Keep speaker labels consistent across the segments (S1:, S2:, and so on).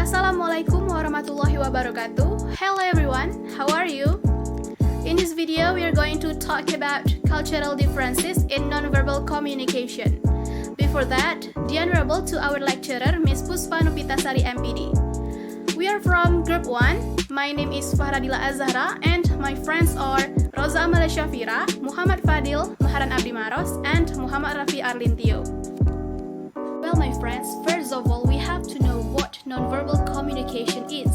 S1: Assalamualaikum warahmatullahi wabarakatuh. Hello everyone, how are you? In this video, we are going to talk about cultural differences in nonverbal communication. Before that, the honorable to our lecturer, Ms. Puspa Nupitasari MPD. We are from Group 1. My name is Vahra Dilla Az-Zahra, and my friends are Roza Amaliyah Syafira, Muhammad Fadhil, Mahran Abdi Maros, and Muhammad Rafi Arlintio. Well, my friends, first of all, we have to know what nonverbal communication is.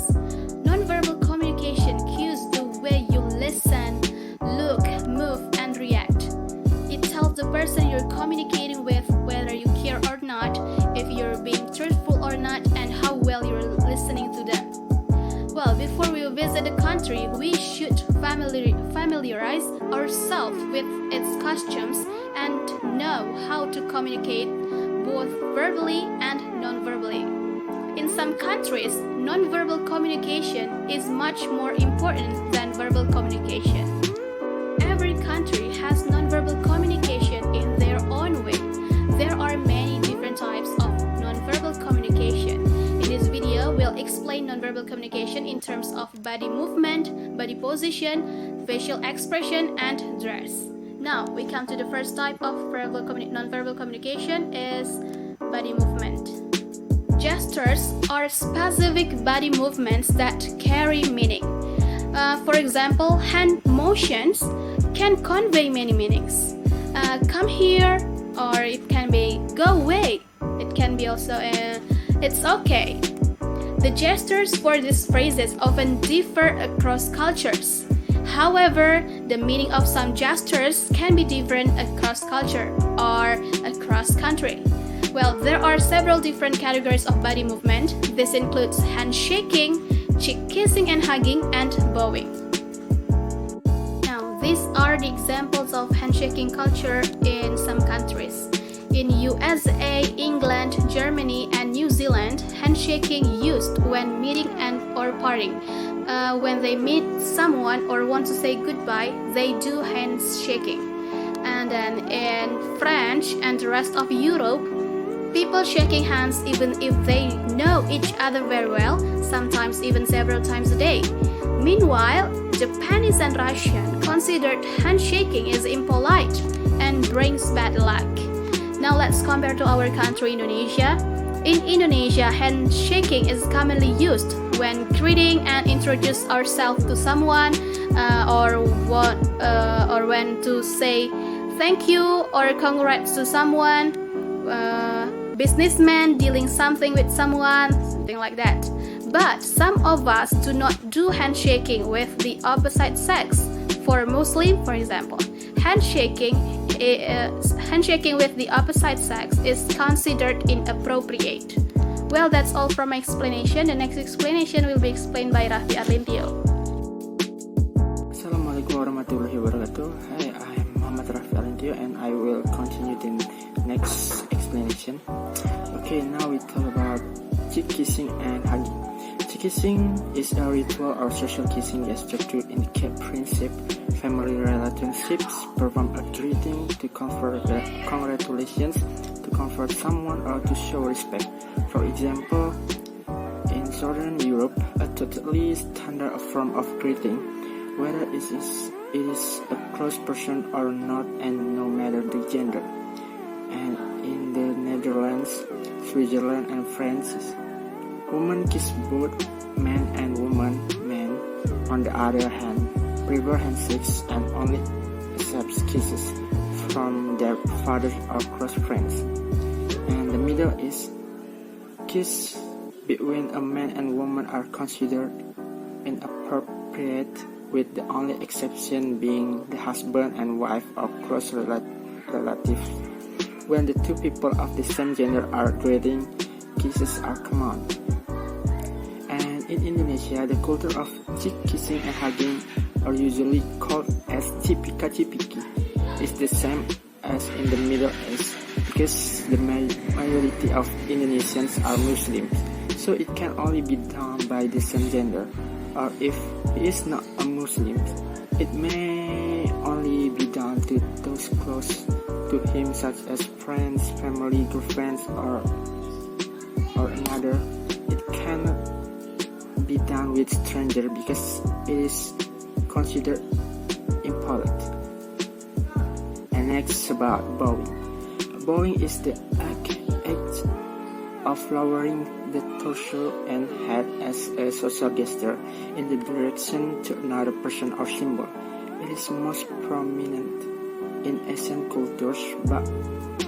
S1: Nonverbal communication cues the way you listen, look, move, and react. It tells the person you're communicating with whether you care or not, if you're being truthful or not, and how well you're listening to them. Well, before we visit the country, we should familiarize ourselves with its customs and know how to communicate both verbally and non-verbally. In some countries, non-verbal communication is much more important than verbal communication. Every country has non-verbal communication in their own way. There are many different types of non-verbal communication. In this video, we'll explain non-verbal communication in terms of body movement, body position, facial expression, and dress. Now, we come to the first type of non-verbal communication is body movement. Gestures are specific body movements that carry meaning. For example, hand motions can convey many meanings. Come here, or it can be go away. It can be also it's okay. The gestures for these phrases often differ across cultures. However, the meaning of some gestures can be different across culture or across country. Well, there are several different categories of body movement. This includes handshaking, cheek kissing and hugging, and bowing. Now, these are the examples of handshaking culture in some countries. In USA, England, Germany, and New Zealand, handshaking used when meeting and or parting. When they meet someone or want to say goodbye, they do handshaking. And then in French and the rest of Europe, people shaking hands even if they know each other very well, sometimes even several times a day. Meanwhile, Japanese and Russian considered handshaking is impolite and brings bad luck. Now let's compare to our country, Indonesia. In Indonesia, handshaking is commonly used when greeting and introduce ourselves to someone, or when to say thank you or congrats to someone, businessman dealing something with someone, something like that. But some of us do not do handshaking with the opposite sex. For Muslim, for example, handshaking with the opposite sex is considered inappropriate. Well, that's all from my explanation. The next explanation will be explained by Rafi Arlintio.
S2: Assalamualaikum warahmatullahi wabarakatuh. Hi, I'm Muhammad Rafi Arlintio, and I will continue the next explanation. Okay, now we talk about cheek kissing and hugging. Cheek kissing is a ritual or social kissing gesture to indicate friendship, family relationships, perform a greeting, to confer congratulations, to comfort someone, or to show respect. For example, in Southern Europe, a totally standard form of greeting, whether it is a close person or not, and no matter the gender. And in the Netherlands, Switzerland, and France, women kiss both men and women. Men, on the other hand, prefer handshakes and only accept kisses from their fathers or close friends. And the Middle East, kiss between a man and woman are considered inappropriate, with the only exception being the husband and wife or close relatives. When the two people of the same gender are greeting, kisses are common. And in Indonesia, the culture of cheek kissing and hugging, are usually called as cipika-cipiki, is the same as in the Middle East, because the majority of Indonesians are Muslims, so it can only be done by the same gender, or if he is not a Muslim, it may only be done to those close to him, such as friends, family, girlfriends, or another. It cannot done with stranger because it is considered impolite. And next about bowing. Bowing is the act of lowering the torso and head as a social gesture in the direction to another person or symbol. It is most prominent in Asian cultures, but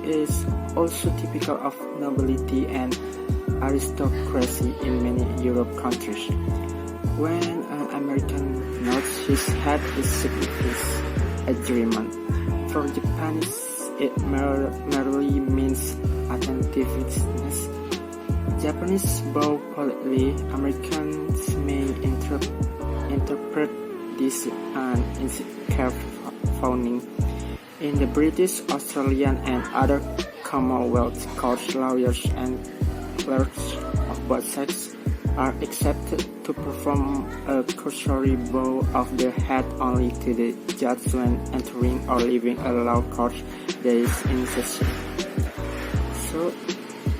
S2: is also typical of nobility and aristocracy in many European countries. When an American nods his head, it signifies agreement. For Japanese, it merely means attentiveness. Japanese bow politely. Americans may interpret this as carefully. In the British, Australian, and other Commonwealth courts, lawyers and clerks of both sexes are accepted to perform a cursory bow of the head only to the judge when entering or leaving a law court that is in session.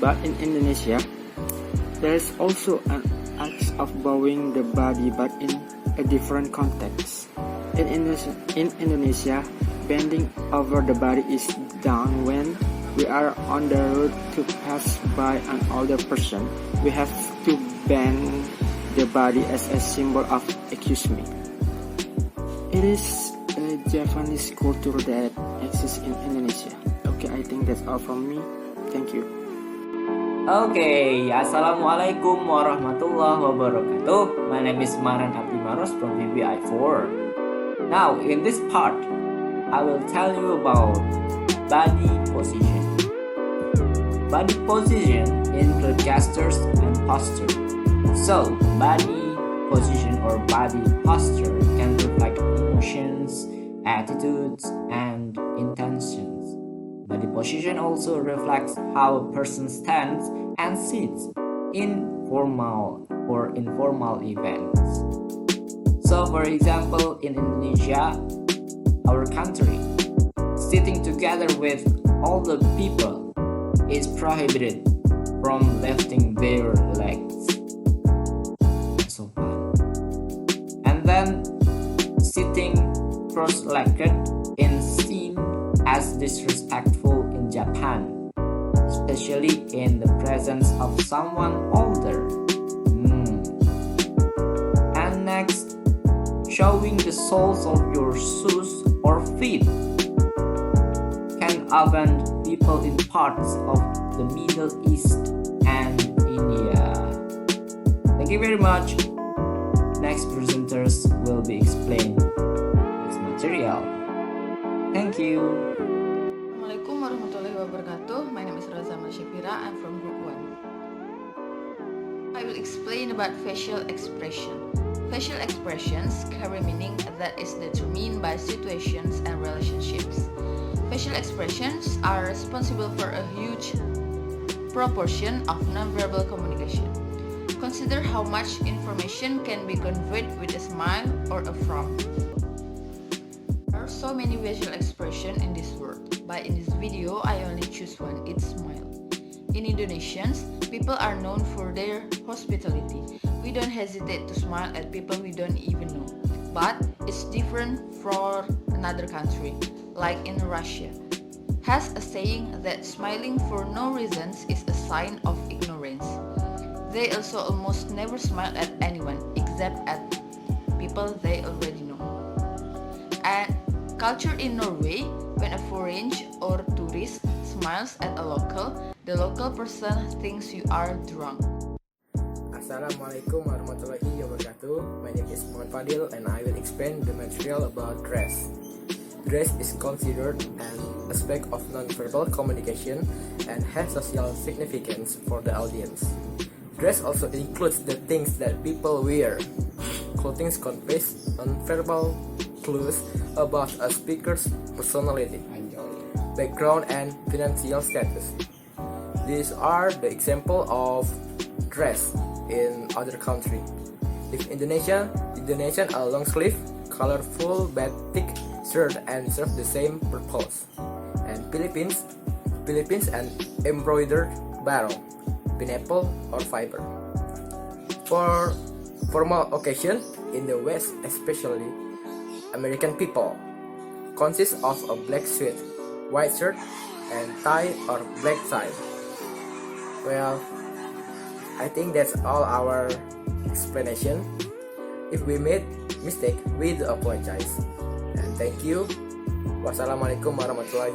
S2: But in Indonesia, there is also an act of bowing the body, but in a different context. In Indonesia, bending over the body is done when we are on the road to pass by an older person. We have to bend the body as a symbol of excuse me. It is a Japanese culture that exists in Indonesia. Okay, I think that's all from me. Thank you.
S3: Okay, Assalamualaikum warahmatullahi wabarakatuh. My name is Mahran Abdi Maros from VBI4. Now, in this part, I will tell you about body position. Body position includes gestures and posture. So, body position or body posture can reflect emotions, attitudes, and intentions. Body position also reflects how a person stands and sits in formal or informal events. So, for example, in Indonesia, our country, sitting together with all the people is prohibited from lifting their legs. So fun. And then sitting cross-legged is seen as disrespectful in Japan, especially in the presence of someone older. And next, showing the soles of your shoes or feet can offend people in parts of the Middle East and India. Thank you very much. Next presenters will be explaining this material. Thank you.
S4: Assalamualaikum warahmatullahi wabarakatuh. My name is Roza Amaliyah. I'm from Group 1. I will explain about facial expression. Facial expressions carry meaning that is determined by situations and relationships. Facial expressions are responsible for a huge proportion of nonverbal communication. Consider how much information can be conveyed with a smile or a frown. There are so many facial expressions in this world, but in this video I only choose one, it's smile. In Indonesians, people are known for their hospitality. We don't hesitate to smile at people we don't even know. But it's different for another country, like in Russia. Has a saying that smiling for no reasons is a sign of ignorance. They also almost never smile at anyone except at people they already know. And culture in Norway, when a foreigner or tourist smiles at a local, the local person thinks you are drunk.
S5: Assalamualaikum warahmatullahi wabarakatuh. My name is Fadhil and I will explain the material about dress. Dress is considered an aspect of non-verbal communication and has social significance for the audience. Dress also includes the things that people wear. Clothing conveys non-verbal clues about a speaker's personality, background, and financial status. These are the example of dress in other country. In Indonesia, a long sleeve, colorful batik shirt and serve the same purpose. And Philippines an embroidered barrel, pineapple or fiber. For Formal occasion in the West, especially American people, consists of a black suit, white shirt, and tie or black tie. Well, I think that's all our explanation. If we made mistake, we do apologize. And thank you. Wassalamualaikum warahmatullahi